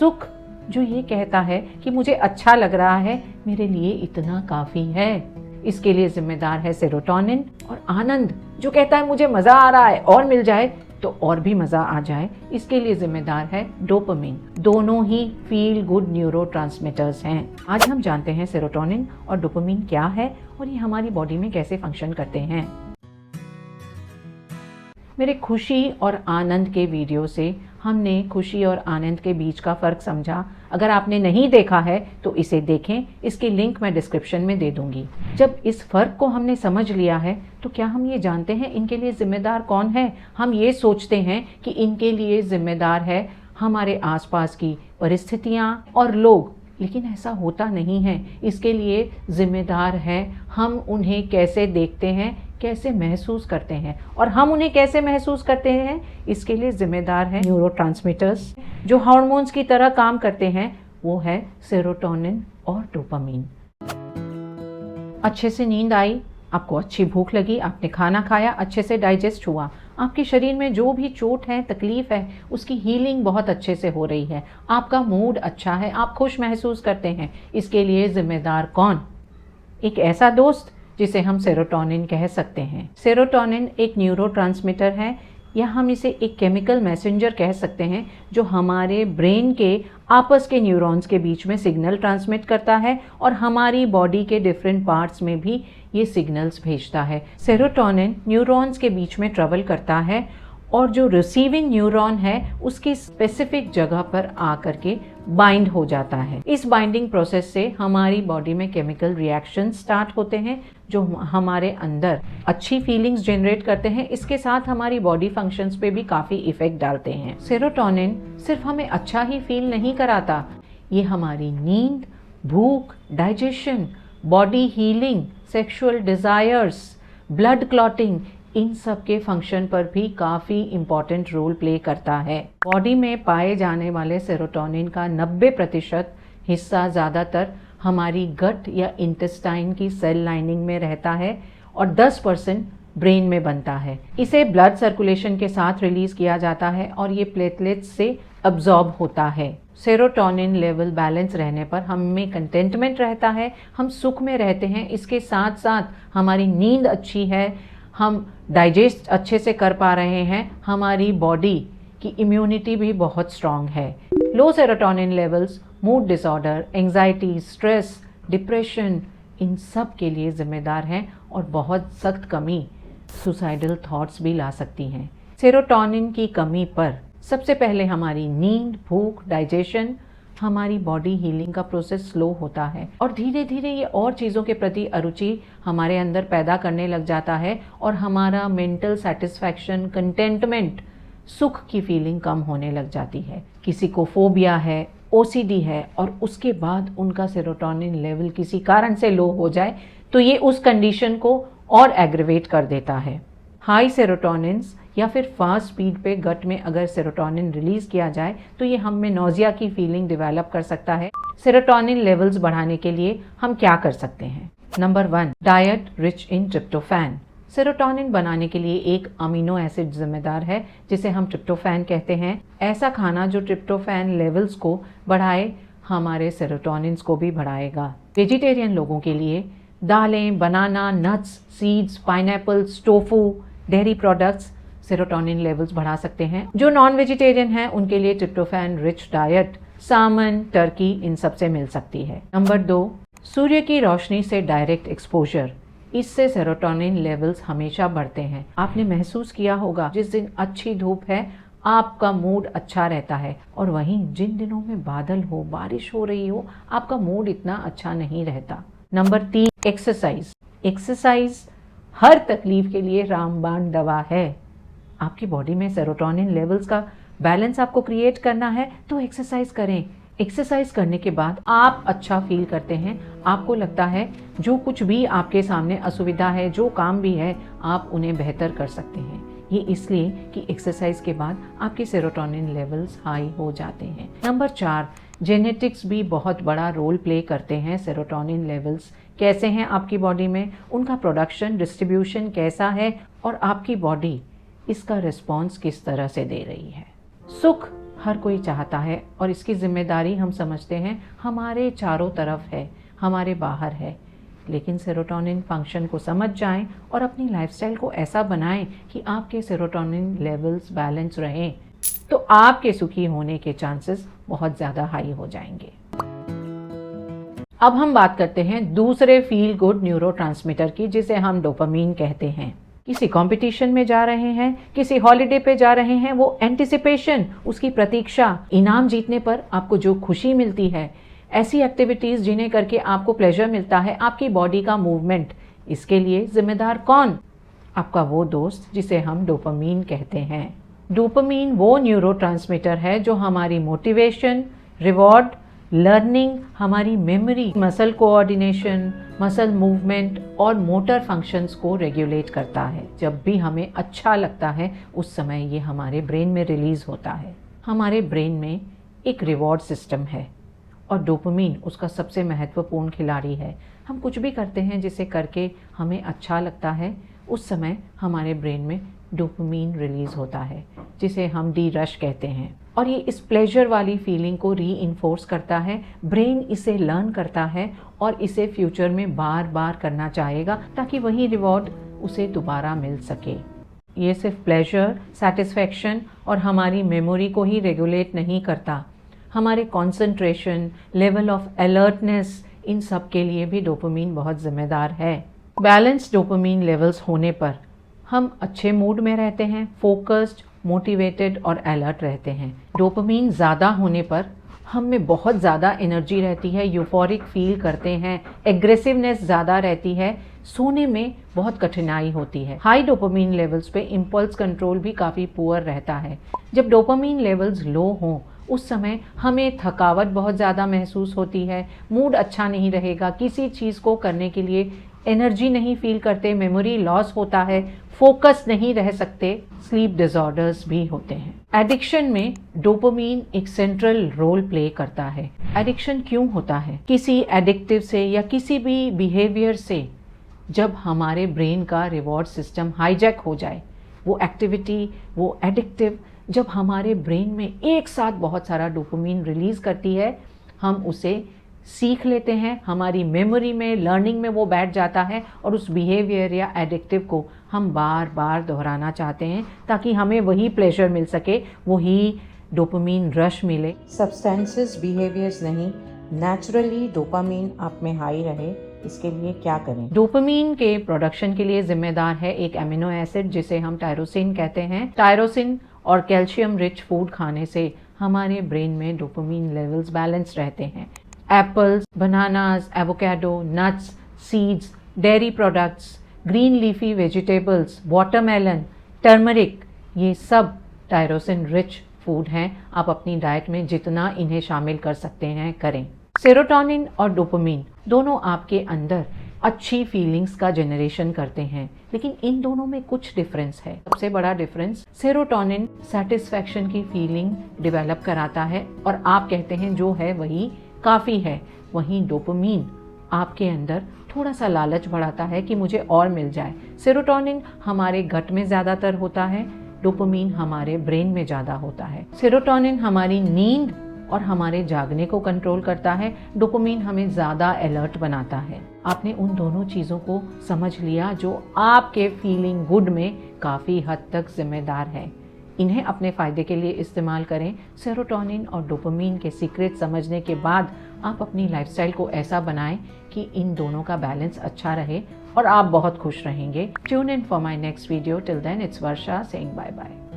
सुख जो ये कहता है कि मुझे अच्छा लग रहा है, मेरे लिए इतना काफ़ी है। इसके लिए जिम्मेदार है सेरोटोनिन। और आनंद जो कहता है मुझे मज़ा आ रहा है और मिल जाए तो और भी मज़ा आ जाए, इसके लिए जिम्मेदार है डोपामिन। दोनों ही फील गुड न्यूरोट्रांसमीटर्स हैं। आज हम जानते हैं सेरोटोनिन और डोपामिन क्या है और ये हमारी बॉडी में कैसे फंक्शन करते हैं। मेरे खुशी और आनंद के वीडियो से हमने खुशी और आनंद के बीच का फ़र्क समझा। अगर आपने नहीं देखा है तो इसे देखें, इसकी लिंक मैं डिस्क्रिप्शन में दे दूंगी। जब इस फ़र्क को हमने समझ लिया है तो क्या हम ये जानते हैं इनके लिए ज़िम्मेदार कौन है? हम ये सोचते हैं कि इनके लिए ज़िम्मेदार है हमारे आसपास की परिस्थितियाँ और लोग, लेकिन ऐसा होता नहीं है। इसके लिए ज़िम्मेदार है हम उन्हें कैसे देखते हैं, कैसे महसूस करते हैं। और हम उन्हें कैसे महसूस करते हैं, इसके लिए ज़िम्मेदार है न्यूरोट्रांसमीटर्स जो हार्मोन्स की तरह काम करते हैं। वो है सेरोटोनिन और डोपामिन। अच्छे से नींद आई, आपको अच्छी भूख लगी, आपने खाना खाया, अच्छे से डाइजेस्ट हुआ, आपके शरीर में जो भी चोट है, तकलीफ है, उसकी हीलिंग बहुत अच्छे से हो रही है, आपका मूड अच्छा है, आप खुश महसूस करते हैं। इसके लिए ज़िम्मेदार कौन? एक ऐसा दोस्त जिसे हम सेरोटोनिन कह सकते हैं। सेरोटोनिन एक न्यूरोट्रांसमीटर है या हम इसे एक केमिकल मैसेंजर कह सकते हैं जो हमारे ब्रेन के आपस के न्यूरॉन्स के बीच में सिग्नल ट्रांसमिट करता है और हमारी बॉडी के डिफरेंट पार्ट्स में भी ये सिग्नल्स भेजता है। सेरोटोनिन न्यूरॉन्स के बीच में ट्रेवल करता है और जो रिसीविंग न्यूरॉन है उसकी स्पेसिफिक जगह पर आकर के बाइंड हो जाता है। इस बाइंडिंग प्रोसेस से हमारी बॉडी में केमिकल रिएक्शन स्टार्ट होते हैं जो हमारे अंदर अच्छी फीलिंग्स जनरेट करते हैं। इसके साथ हमारी बॉडी फंक्शंस पे भी काफ़ी इफेक्ट डालते हैं। सेरोटोनिन सिर्फ हमें अच्छा ही फील नहीं कराता, ये हमारी नींद, भूख, digestion, body healing, sexual desires, blood clotting, इन सब के फंक्शन पर भी काफ़ी इम्पॉर्टेंट रोल प्ले करता है। बॉडी में पाए जाने वाले सेरोटोनिन का 90% हिस्सा ज़्यादातर हमारी गट या इंटेस्टाइन की सेल लाइनिंग में रहता है और 10% ब्रेन में बनता है। इसे ब्लड सर्कुलेशन के साथ रिलीज़ किया जाता है और ये प्लेटलेट्स से अब्जॉर्ब होता है। सेरोटोनिन लेवल बैलेंस रहने पर हम में कंटेंटमेंट रहता है, हम सुख में रहते हैं। इसके साथ साथ हमारी नींद अच्छी है, हम डाइजेस्ट अच्छे से कर पा रहे हैं, हमारी बॉडी की इम्यूनिटी भी बहुत स्ट्रांग है। Low serotonin levels mood disorder, anxiety, stress, depression, इन सब के लिए जिम्मेदार हैं और बहुत सख्त कमी सुसाइडल थॉट्स भी ला सकती हैं। सेरोटोनिन की कमी पर सबसे पहले हमारी नींद, भूख, डाइजेशन, हमारी बॉडी हीलिंग का प्रोसेस स्लो होता है और धीरे धीरे ये और चीज़ों के प्रति अरुचि हमारे अंदर पैदा करने लग जाता है और हमारा मेंटल सेटिस्फैक्शन, कंटेंटमेंट, सुख की फीलिंग कम होने लग जाती है। किसी को फोबिया है, ओसीडी है और उसके बाद उनका सेरोटोनिन लेवल किसी कारण से लो हो जाए तो ये उस कंडीशन को और एग्रीवेट कर देता है। हाई सेरोटोनिन्स या फिर फास्ट स्पीड पे गट में अगर सेरोटोनिन रिलीज किया जाए तो ये हम में नोजिया की फीलिंग डेवलप कर सकता है। सेरोटोनिन लेवल्स बढ़ाने के लिए हम क्या कर सकते हैं? Number 1, diet rich in tryptophan. Serotonin बनाने के लिए एक अमीनो एसिड जिम्मेदार है जिसे हम ट्रिप्टोफैन कहते हैं। ऐसा खाना जो ट्रिप्टोफैन लेवल्स को बढ़ाए हमारे सेरोटोनिन्स को भी बढ़ाएगा। वेजिटेरियन लोगों के लिए दालें, banana, nuts, seeds, pineapples, tofu, dairy products serotonin levels बढ़ा सकते हैं। जो नॉन वेजिटेरियन हैं उनके लिए tryptophan rich diet salmon, turkey, इन सब से मिल सकती है। नंबर 2, सूर्य की रोशनी से डायरेक्ट एक्सपोजर। इससे सेरोटोनिन लेवल्स हमेशा बढ़ते हैं। आपने महसूस किया होगा जिस दिन अच्छी धूप है आपका मूड अच्छा रहता है और वहीं जिन दिनों में बादल हो, बारिश हो रही हो, आपका मूड इतना अच्छा नहीं रहता। Number 3, exercise. एक्सरसाइज हर तकलीफ के लिए रामबाण दवा है। आपकी बॉडी में सेरोटोनिन लेवल्स का बैलेंस आपको क्रिएट करना है तो एक्सरसाइज करें। एक्सरसाइज करने के बाद आप अच्छा फील करते हैं, आपको लगता है जो कुछ भी आपके सामने असुविधा है, जो काम भी है, आप उन्हें बेहतर कर सकते हैं। ये इसलिए कि एक्सरसाइज के बाद आपके सेरोटोनिन लेवल्स हाई हो जाते हैं। नंबर 4, जेनेटिक्स भी बहुत बड़ा रोल प्ले करते हैं। सेरोटोनिन लेवल्स कैसे हैं आपकी बॉडी में, उनका प्रोडक्शन, डिस्ट्रीब्यूशन कैसा है और आपकी बॉडी इसका रिस्पॉन्स किस तरह से दे रही है। सुख हर कोई चाहता है और इसकी जिम्मेदारी हम समझते हैं हमारे चारों तरफ है, हमारे बाहर है। लेकिन सेरोटोनिन फंक्शन को समझ जाएं और अपनी लाइफस्टाइल को ऐसा बनाएं कि आपके सेरोटोनिन लेवल्स बैलेंस रहें, तो आपके सुखी होने के चांसेस बहुत ज़्यादा हाई हो जाएंगे। अब हम बात करते हैं दूसरे फील गुड न्यूरोट्रांसमीटर की, जिसे हम डोपामीन कहते हैं। किसी कंपटीशन में जा रहे हैं, किसी हॉलिडे पे जा रहे हैं, वो एंटिसिपेशन, उसकी प्रतीक्षा, इनाम जीतने पर आपको जो खुशी मिलती है, ऐसी एक्टिविटीज जिन्हें करके आपको प्लेजर मिलता है, आपकी बॉडी का मूवमेंट, इसके लिए जिम्मेदार कौन? आपका वो दोस्त जिसे हम डोपामीन कहते हैं। डोपामीन वो न्यूरोट्रांसमीटर है जो हमारी मोटिवेशन, रिवॉर्ड, लर्निंग, हमारी memory, muscle coordination, muscle movement और मोटर फंक्शंस को रेगुलेट करता है। जब भी हमें अच्छा लगता है उस समय ये हमारे ब्रेन में रिलीज होता है। हमारे ब्रेन में एक रिवॉर्ड सिस्टम है और डोपामीन उसका सबसे महत्वपूर्ण खिलाड़ी है। हम कुछ भी करते हैं जिसे करके हमें अच्छा लगता है, उस समय हमारे ब्रेन में डोपामीन रिलीज होता है, जिसे हम डी रश कहते हैं। और ये इस प्लेजर वाली फीलिंग को रीइंफोर्स करता है। ब्रेन इसे लर्न करता है और इसे फ्यूचर में बार बार करना चाहेगा ताकि वही रिवॉर्ड उसे दोबारा मिल सके। ये सिर्फ प्लेजर, सेटिस्फैक्शन और हमारी मेमोरी को ही रेगुलेट नहीं करता, हमारे कंसंट्रेशन, लेवल ऑफ अलर्टनेस, इन सब के लिए भी डोपामीन बहुत जिम्मेदार है। बैलेंस डोपामीन लेवल्स होने पर हम अच्छे मूड में रहते हैं, फोकस्ड, मोटिवेटेड और अलर्ट रहते हैं। डोपामीन ज़्यादा होने पर हम में बहुत ज़्यादा एनर्जी रहती है, यूफोरिक फील करते हैं, एग्रेसिवनेस ज़्यादा रहती है, सोने में बहुत कठिनाई होती है। हाई डोपामीन लेवल्स पे इम्पल्स कंट्रोल भी काफ़ी पुअर रहता है। जब डोपामीन लेवल्स लो हों उस समय हमें थकावट बहुत ज़्यादा महसूस होती है, मूड अच्छा नहीं रहेगा, किसी चीज़ को करने के लिए एनर्जी नहीं फील करते, मेमोरी लॉस होता है, फोकस नहीं रह सकते, स्लीप डिसऑर्डर्स भी होते हैं। एडिक्शन में डोपामीन एक सेंट्रल रोल प्ले करता है। एडिक्शन क्यों होता है? किसी एडिक्टिव से या किसी भी बिहेवियर से जब हमारे ब्रेन का रिवॉर्ड सिस्टम हाईजैक हो जाए, वो एक्टिविटी, वो एडिक्टिव जब हमारे ब्रेन में एक साथ बहुत सारा डोपामीन रिलीज करती है, हम उसे सीख लेते हैं, हमारी मेमोरी में, लर्निंग में वो बैठ जाता है और उस बिहेवियर या एडिक्टिव को हम बार बार दोहराना चाहते हैं ताकि हमें वही प्लेजर मिल सके, वही डोपामीन रश मिले। सब्सटेंसेस, बिहेवियर्स नहीं, नेचुरली डोपामीन आप में हाई रहे, इसके लिए क्या करें? डोपामीन के प्रोडक्शन के लिए जिम्मेदार है एक एमिनो एसिड जिसे हम टायरोसिन कहते हैं। टायरोसिन और कैल्शियम रिच फूड खाने से हमारे ब्रेन में डोपामीन लेवल्स बैलेंस रहते हैं। Apples, bananas, avocado, nuts, seeds, dairy products, green leafy vegetables, watermelon, turmeric, ये सब टायरोसिन रिच फूड हैं। आप अपनी डाइट में जितना इन्हें शामिल कर सकते हैं करें। सेरोटोनिन और डोपामीन दोनों आपके अंदर अच्छी फीलिंग्स का जनरेशन करते हैं, लेकिन इन दोनों में कुछ डिफरेंस है। सबसे बड़ा डिफरेंस, सेरोटोनिन सेटिस्फैक्शन की फीलिंग डेवलप कराता है और आप कहते हैं जो है वही काफ़ी है। वहीं डोपामीन आपके अंदर थोड़ा सा लालच बढ़ाता है कि मुझे और मिल जाए। सेरोटोनिन हमारे गट में ज़्यादातर होता है, डोपामीन हमारे ब्रेन में ज़्यादा होता है। सेरोटोनिन हमारी नींद और हमारे जागने को कंट्रोल करता है, डोपामीन हमें ज़्यादा अलर्ट बनाता है। आपने उन दोनों चीज़ों को समझ लिया जो आपके फीलिंग गुड में काफ़ी हद तक जिम्मेदार है। इन्हें अपने फ़ायदे के लिए इस्तेमाल करें। सेरोटोनिन और डोपामीन के सीक्रेट समझने के बाद आप अपनी लाइफस्टाइल को ऐसा बनाएं कि इन दोनों का बैलेंस अच्छा रहे और आप बहुत खुश रहेंगे। Tune in for my next video. Till then it's Varsha saying bye bye.